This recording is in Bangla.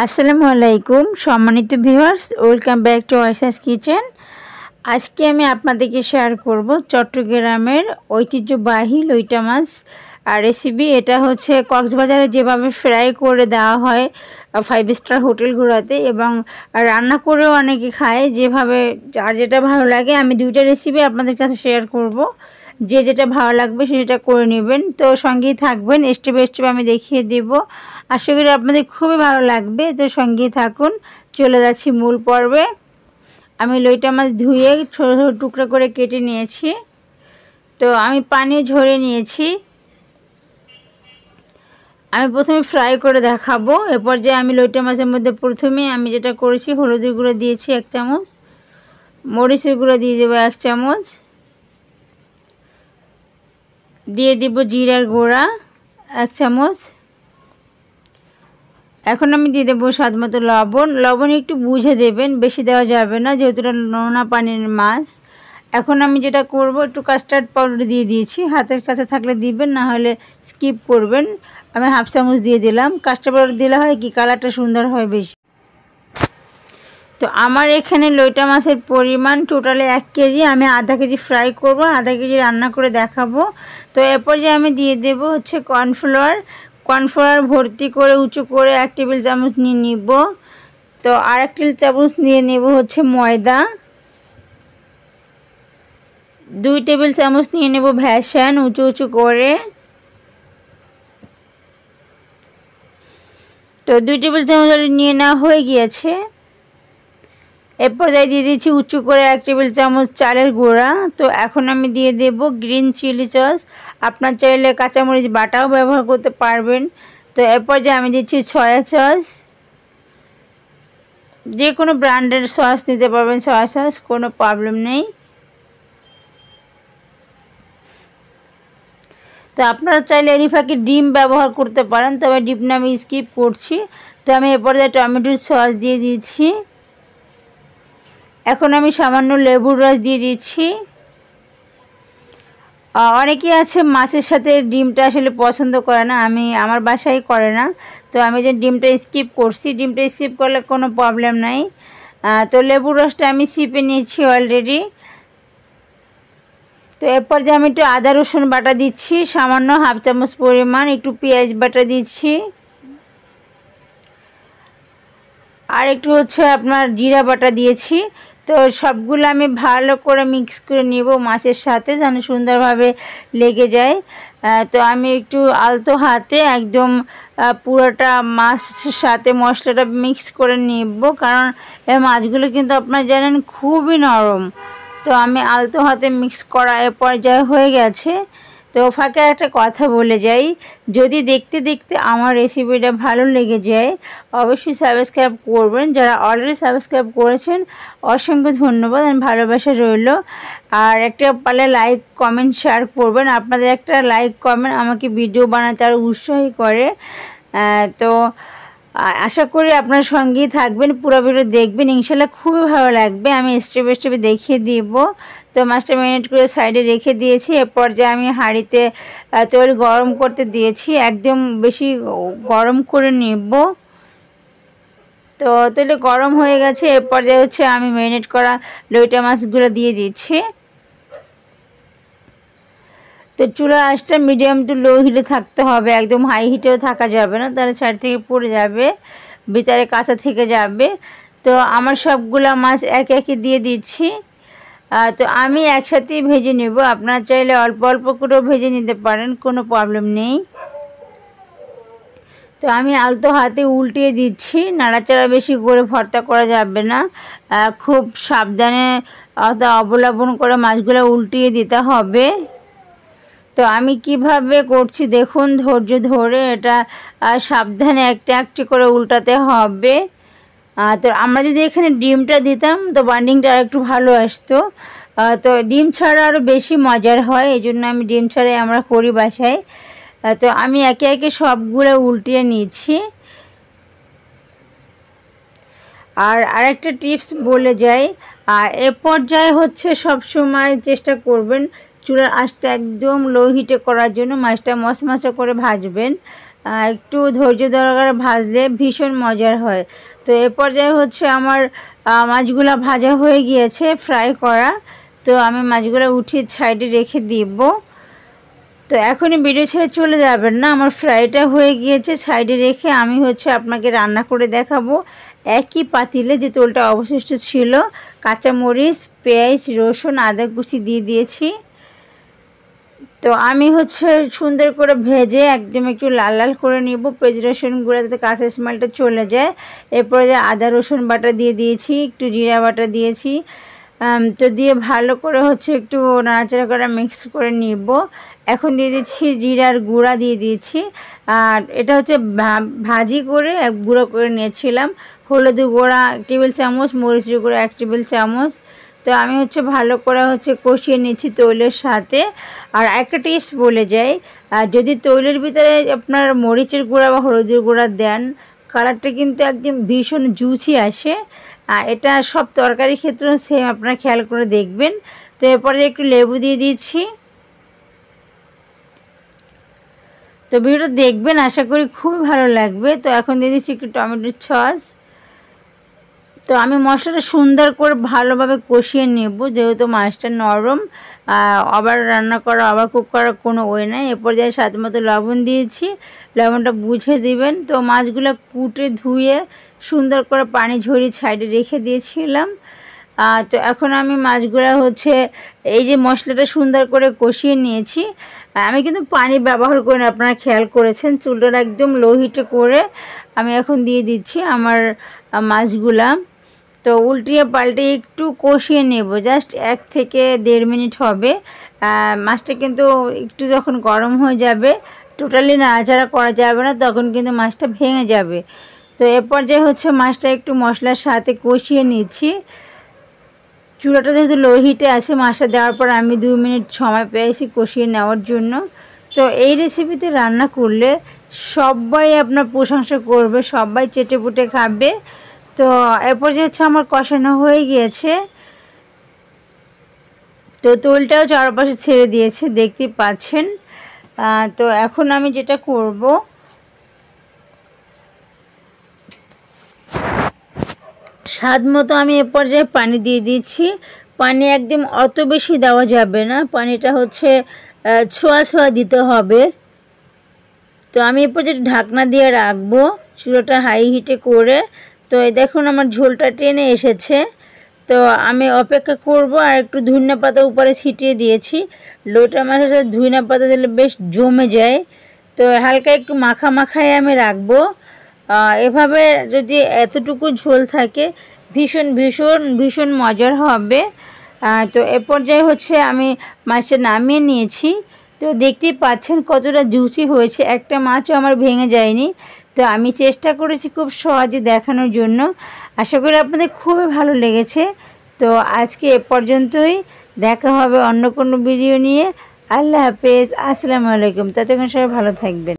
আসসালামু আলাইকুম সম্মানিত ভিউয়ার্স, ওয়েলকাম ব্যাক টু ওয়াইসাস কিচেন। আজকে আমি আপনাদেরকে শেয়ার করব চট্টগ্রামের ঐতিহ্যবাহী লইটা মাছ আর রেসিপি। এটা হচ্ছে কক্সবাজারে যেভাবে ফ্রাই করে দেওয়া হয় 5 স্টার হোটেলগুলোতে, এবং রান্না করেও অনেকে খায়, যেভাবে যার যেটা ভালো লাগে। আমি দুইটা রেসিপি আপনাদের কাছে শেয়ার করব, যে যেটা ভালো লাগবে সেটা করে নেবেন। তো সঙ্গেই থাকবেন, স্টেপ বাই স্টেপ আমি দেখিয়ে দেব। আশা করি আপনাদের খুবই ভালো লাগবে, তো সঙ্গেই থাকুন। চলে যাচ্ছি মূল পর্বে। আমি লইটা মাছ ধুয়ে ছোটো ছোটো টুকরো করে কেটে নিয়েছি। তো আমি পানি ঝরিয়ে নিয়েছি। আমি প্রথমে ফ্রাই করে দেখাবো। এরপর যে আমি লইটা মাছের মধ্যে প্রথমে আমি যেটা করেছি, হলুদের গুঁড়ো দিয়েছি 1 চামচ, মরিচের গুঁড়ো দিয়ে দেবো 1 চামচ, দিয়ে দেব জিরার গুঁড়া 1 চামচ। এখন আমি দিয়ে দেবো স্বাদ মতো লবণ। লবণ একটু বুঝে দেবেন, বেশি দেওয়া যাবে না, যেহেতু এটা নোনা পানির মাছ। এখন আমি যেটা করব, একটু কাস্টার্ড পাউডার দিয়ে দিয়েছি। হাতের কাছে থাকলে দিবেন, না হলে স্কিপ করবেন। আমি 1/2 চামচ দিয়ে দিলাম। কাস্টার্ড পাউডার দিলে হয় কি, কালারটা সুন্দর হয় বেশি। তো আমার এখানে লইটা মাছের পরিমাণ টোটালি 1 কেজি। আমি আধা কেজি ফ্রাই করব, আধা কেজি রান্না করে দেখাবো। তো এরপর যে আমি দিয়ে দেব হচ্ছে কর্নফ্লাওয়ার ভর্তি করে উঁচু করে 1 টেবিল চামচ নিয়ে নিব। তো আর 1 টেবিল চামচ নিয়ে নেব হচ্ছে ময়দা, 2 টেবিল চামচ নিয়ে নেব বেসন উঁচু উঁচু করে। তো 2 টেবিল চামচ নিয়ে নেওয়া হয়ে গিয়েছে। এরপর দিয়ে দিচ্ছি উঁচু করে 1 টেবিল চামচ চালের গুঁড়া। তো এখন আমি দিয়ে দেব গ্রিন চিলি সস। আপনার চাইলে কাঁচামরিচ বাটাও ব্যবহার করতে পারবেন। তো এরপর যে আমি দিচ্ছি সয়া সস, যে কোনো ব্র্যান্ডের সস নিতে পারবেন, সয়া সস, কোনো প্রবলেম নেই। তো আপনারা চাইলে এর ফাঁকে ডিম ব্যবহার করতে পারেন, তবে ডিমটা আমি স্কিপ করছি। তো আমি এরপর যে টমেটোর সস দিয়ে দিচ্ছি। এখন আমি সামান্য লেবুর রস দিয়ে দিচ্ছি। অনেকেই আছে মাছের সাথে ডিমটা আসলে পছন্দ করে না, আমার বাসায় করে না। তো আমি যে ডিমটা স্কিপ করছি, ডিমটা স্কিপ করলে কোনো প্রবলেম নাই। তো লেবুর রসটা আমি সিপে নিয়েছি অলরেডি। তো এরপর যে আমি একটু আদা রসুন বাটা দিচ্ছি, সামান্য 1/2 চামচ পরিমাণ, একটু পেঁয়াজ বাটা দিচ্ছি, আর একটু হচ্ছে আপনার জিরা বাটা দিয়েছি। তো সবগুলো আমি ভালো করে মিক্স করে নেব মাছের সাথে, যেন সুন্দরভাবে লেগে যায়। তো আমি একটু আলতো হাতে একদম পুরোটা মাছের সাথে মশলাটা মিক্স করে নেব, কারণ এই মাছগুলো কিন্তু আপনারা জানেন খুবই নরম। তো আমি আলতো হাতে মিক্স করা এ পর্যায়ে হয়ে গেছে। তো ফাঁকে একটা কথা বলে যাই, যদি দেখতে দেখতে আমার রেসিপিটা ভালো লেগে যায়, অবশ্যই সাবস্ক্রাইব করবেন। যারা অলরেডি সাবস্ক্রাইব করেছেন অসংখ্য ধন্যবাদ, ভালোবাসা রইল। আর একটা পারলে লাইক কমেন্ট শেয়ার করবেন। আপনাদের একটা লাইক কমেন্ট আমাকে ভিডিও বানাতে আরও উৎসাহী করে। তো আশা করি আপনার সঙ্গেই থাকবেন, পুরো ভিডিও দেখবেন, ইনশাল্লাহ খুবই ভালো লাগবে। আমি স্টেপ বাই স্টেপে দেখিয়ে দিব। তো মাছটা ম্যারিনেট করে সাইডে রেখে দিয়েছি। এরপর যে আমি হাঁড়িতে তেল গরম করতে দিয়েছি, একদম বেশি গরম করে নেব। তো তেলে গরম হয়ে গেছে। এরপর যে হচ্ছে আমি ম্যারিনেট করা লইটা মাছগুলো দিয়ে দিচ্ছি। তো চুলা আঁচটা মিডিয়াম টু লো হিটে থাকতে হবে, একদম হাই হিটেও থাকা যাবে না, তাহলে সাইড থেকে পড়ে যাবে, ভিতরে কাঁচা থেকে যাবে। তো আমার সবগুলা মাছ একে একে দিয়ে দিচ্ছি। তো আমি একসাথেই ভেজে নেব, আপনারা চাইলে অল্প অল্প করেও ভেজে নিতে পারেন, কোনো প্রবলেম নেই। তো আমি আলতো হাতে উল্টিয়ে দিচ্ছি, নাড়াচাড়া বেশি করে ভর্তা করা যাবে না, খুব সাবধানে অবলম্বন করে মাছগুলো উল্টিয়ে দিতে হবে। তো আমি কিভাবে করছি দেখুন, ধৈর্য ধরে এটা সাবধানে একটা একটি করে উল্টাতে হবে। তো আমরা যদি এখানে ডিমটা দিতাম তো বাইন্ডিংটা আর একটু ভালো আসতো। তো ডিম ছাড়া আরও বেশি মজার হয়, এই জন্য আমি ডিম ছাড়াই আমরা করি বাসায়। তো আমি একে একে সবগুলো উল্টিয়ে নিচ্ছি। আর আরেকটা টিপস বলে যাই, এ পর্যায়ে হচ্ছে সব সময় চেষ্টা করবেন চুলার আঁচটা একদম লো হিটে করার জন্য। মাছটা মশমশা করে ভাজবেন, একটু ধৈর্য ধরে ভাজলে ভীষণ মজার হয়। তো এ পর্যায়ে হচ্ছে আমার মাছগুলো ভাজা হয়ে গিয়েছে, ফ্রাই করা। তো আমি মাছগুলো উঠিয়ে সাইডে রেখে দিব। তো এখনই ভিডিও ছেড়ে চলে যাবেন না, আমার ফ্রাইটা হয়ে গিয়েছে, সাইডে রেখে আমি হচ্ছে আপনাকে রান্না করে দেখাবো। একই পাতিলে যে তেলটা অবশিষ্ট ছিল, কাঁচামরিচ, পেঁয়াজ, রসুন, আদা কুচি দিয়ে দিয়েছি। তো আমি হচ্ছে সুন্দর করে ভেজে একদম একটু লাল লাল করে নিব, পেঁয়াজ রসুনগুলো যাতে কাঁচা স্মেলটা চলে যায়। এরপরে যে আদা রসুন বাটা দিয়ে দিয়েছি, একটু জিরা বাটা দিয়েছি। তো দিয়ে ভালো করে হচ্ছে একটু নাড়াচাড়া করে মিক্স করে নিব। এখন দিয়ে দিচ্ছি জিরার গুঁড়া দিয়ে দিয়েছি, আর এটা হচ্ছে ভাজি করে গুঁড়ো করে নিয়েছিলাম। হলুদ গুঁড়া 1 টেবিল চামচ, মরিচের গুঁড়া 1 টেবিল চামচ। তো আমি হচ্ছে ভালো করে হচ্ছে কষিয়ে নিচ্ছি তৈলের সাথে। আর একটা টিপস বলে যাই, যদি তৈলের ভিতরে আপনার মরিচের গুঁড়া বা হলুদের গুঁড়া দেন, কালারটা কিন্তু একদম ভীষণ জুসি আসে। এটা সব তরকারি ক্ষেত্রেও সেম, আপনারা খেয়াল করে দেখবেন। তো এরপরে একটু লেবু দিয়ে দিচ্ছি। তো ভিডিওটা দেখবেন, আশা করি খুবই ভালো লাগবে। তো এখন দিয়ে দিচ্ছি একটু টমেটোর সস। তো আমি মশলাটা সুন্দর করে ভালোভাবে কষিয়ে নেব, যেহেতু মাছটা নরম, আবার রান্না করা আবার কুক করার কোনো ওয়ে নাই। এরপর যাই স্বাদ মতো লবণ দিয়েছি, লবণটা বুঝে দিবেন। তো মাছগুলো কুটে ধুয়ে সুন্দর করে পানি ঝরিয়ে সাইডে রেখে দিয়েছিলাম। তো এখন আমি মাছগুলো হচ্ছে এই যে মশলাটা সুন্দর করে কষিয়ে নিয়েছি। আমি কিন্তু পানি ব্যবহার করি না, আপনারা খেয়াল করেছেন। চুলটা একদম লো হিটে করে আমি এখন দিয়ে দিচ্ছি আমার মাছগুলা। তো উল্টিয়ে পাল্টে একটু কষিয়ে নেব, জাস্ট 1 থেকে 1.5 মিনিট হবে। মাছটা কিন্তু একটু যখন গরম হয়ে যাবে, টোটালি নাড়াচাড়া করা যাবে না, তখন কিন্তু মাছটা ভেঙে যাবে। তো এ পর্যায়ে হচ্ছে মাছটা একটু মশলার সাথে কষিয়ে নিচ্ছি। চুলাটা যেহেতু লো হিটে আছে, মাছটা দেওয়ার পর আমি 2 মিনিট সময় পেয়েছি কষিয়ে নেওয়ার জন্য। তো এই রেসিপিতে রান্না করলে সবাই আপনার প্রশংসা করবে, সবাই চেটেপুটে খাবে। তো এরপর যে হচ্ছে আমার কষানো হয়ে গিয়েছে। তো তেলটাও চারপাশে ছেড়ে দিয়েছে, দেখতেই পাচ্ছেন। তো এখন আমি যেটা করব, স্বাদ মতো আমি এ পর্যায়ে পানি দিয়ে দিচ্ছি। পানি একদম অত বেশি দেওয়া যাবে না, পানিটা হচ্ছে ছোঁয়া ছোঁয়া দিতে হবে। তো আমি এ পর্যায়ে ঢাকনা দিয়ে রাখবো, চুলাটা হাই হিটে করে। তো এই দেখুন আমার ঝোলটা টেনে এসেছে। তো আমি অপেক্ষা করব। আর একটু ধনিয়া পাতা উপরে ছিটিয়ে দিয়েছি। লোটা মাছের সাথে ধনিয়া পাতা দিলে বেশ জমে যায়। তো হালকা একটু মাখা মাখায় আমি রাখবো। এভাবে যদি এতটুকু ঝোল থাকে, ভীষণ ভীষণ ভীষণ মজার হবে। তো এ পর্যায়ে হচ্ছে আমি মাছটা নামিয়ে নিয়েছি। তো দেখতেই পাচ্ছেন কতটা জুসি হয়েছে, একটা মাছও আমার ভেঙে যায়নি। তো আমি চেষ্টা করেছি খুব সহজে দেখানোর জন্য। আশা করি আপনাদের খুবই ভালো লেগেছে। তো আজকে এ পর্যন্তই, দেখা হবে অন্য কোনো ভিডিও নিয়ে। আল্লাহ হাফেজ, আসসালামু আলাইকুম। ততক্ষণ সবাই ভালো থাকবেন।